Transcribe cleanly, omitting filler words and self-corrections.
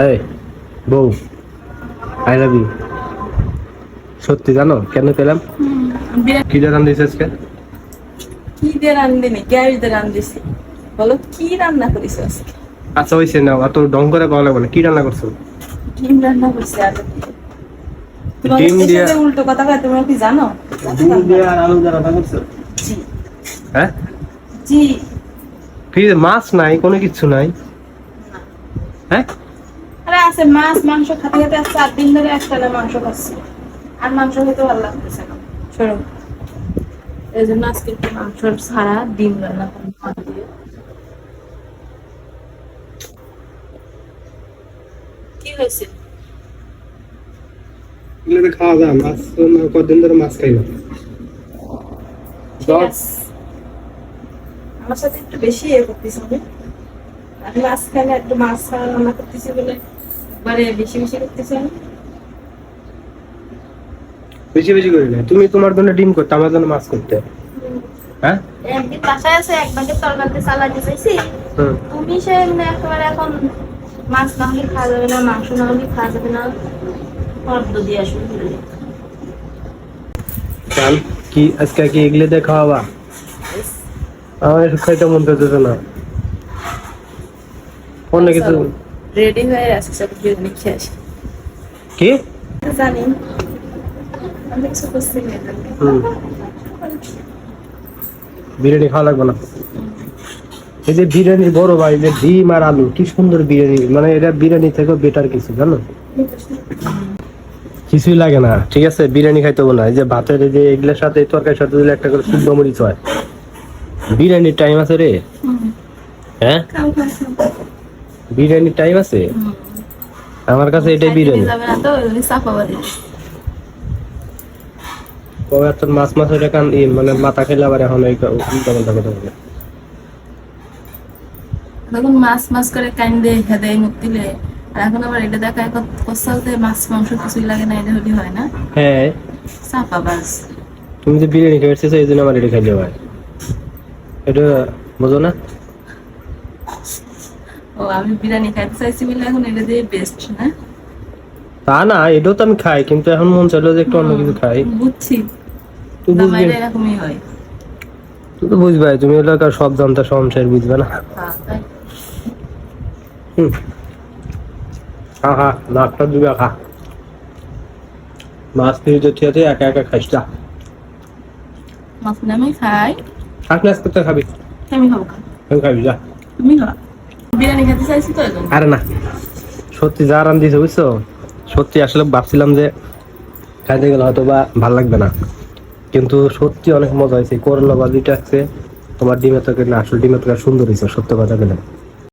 এই বউ, I love you. সত্যি জানো কেন পেলাম? কি দিয়ে রান্না দিয়েছে আজকে? কি দিয়ে রান্ধি? গ্যাস দিয়ে রান্ধিছি। বলো কি রান্না করিস আজকে? আচ্ছা হইছে না, অত ঢং করে বলা লাগবে না। কি রান্না করছো? ডিম রান্না করছি। আর তোমার ডিম দিয়ে? সাথে উল্টো কথা কয়, তুমি কি জানো? ডিম দিয়ে আর আলু দিয়ে রান্না করছো? জি হ্যাঁ, জি। ফ্রিজে মাছ নাই, কোনো কিছু নাই? হ্যাঁ, আরে আছে মাছ মাংস খেতে খেতে আর 4 দিন ধরে একটানা মাংস খাচ্ছি, আর মাংস খেতে ভালো লাগতেছে না। শোনো, এই জন্য আজকে একটু মাংস ছাড়া ডিম রান্না করবো। কি হয়েছে? এগুলো খাওয়া যায়? মাছ তো কদিন ধরে মাছ খাই না। ঠিক আছে, আমার সাথে একটু বেশি ইয়ে করতেছি আমি। আমি মাছ খাইলে একটু মাছ ছাড়া রান্না করতেছি বলে একবারে বেশি বেশি করতেছি আমি। বেশি বেশি করি না। তুমি তোমার জন্য ডিম করতে, আমার জন্য মাছ করতে। হ্যাঁ, একদিন বাসায় আছে একবারে তরকারিতে চালাতে চাইছি, তুমি সে একেবারে এখন মাছ না হলে খাওয়া যাবে না, মাংস না হলে খাওয়া যাবে না, অর্ধ দিয়ে আসবে। কাল কি আজকে কি এগুলো দিয়ে খাওয়াবা? আমার এসব খাইতে মন চাইতেছে না। অন্য কিছু রেডি হয়ে আছে, সব বিরিয়ানি খেয়ে আসি। কি জানি আমি কিছু করছি না। বিরিয়ানি খাওয়া লাগবে না। এই যে বিরিয়ানির বড় ভাই, যে ডিম আর আলু, কি সুন্দর বিরিয়ানি। মানে এটা বিরিয়ানি থেকেও বেটার কিছু, জানো? কিছুই লাগে না, ঠিক আছে? বিরিয়ানি খাইতে হবে না। এই যে ভাতের এই যে এগুলোর সাথে তরকারির সাথে দিলে একটা করে শুকনো মরিচ হয়। বিরিয়ানির টাইম আছে রে? হ্যাঁ, বিরিয়ানির টাইম আছে। আমার কাছে এটাই বিরিয়ানি। কবে তোর মাছ মাছ ওটা কান মানে মাথা খেলে আবার এখন এই উল্টা পাল্টা কথা বলে। তখন মাছ মাছ করে কান্দে হেদে মুখ দিলে, আর এখন আবার এটা দেখায় কষাতে মাছ মাংস কিছুই লাগে না, এটা হলে হয় না? হ্যাঁ, চাপা বাস। তুমি যে বিরিয়ানি খেয়েছো এই জন্য আমার এটা খাইলে হয়, এটা বোঝো না? ও আমি বিরিয়ানি খাইতে চাইছি বলে এখন এটা দিয়ে বেস্ট না? তা না, এটাও তো আমি খাই, কিন্তু এখন মন চাইলো যে একটু অন্য কিছু খাই। বুঝছি, তুই বুঝবি, এরকমই হয়। তুই তো বুঝবাই, তুমি হলো সব জানতা সংসার বুঝবে না। খা খা, নাকটা দুবে খা। মাছ ফ্রিজে থিয়াতে একা একা খাইস না। মাছ আমি খাই। থাক না, আজকে তো খাবি। আমি খাবো, আমি খাবি যা। তুমি খাও। বিরিয়ানি খেতে চাইছি তো এখন। আরে না, সত্যি যা রান দিয়েছে বুঝছো, সত্যি আসলে ভাবছিলাম যে খাইতে গেলে হয়তো বা ভাল লাগবে না, কিন্তু সত্যি অনেক মজা হয়েছে। করলা ভাজিটা আছে, তোমার ডিমের তরকারি না, আসলে ডিমের তরকারি সুন্দর হয়েছে, সত্য কথা বলে।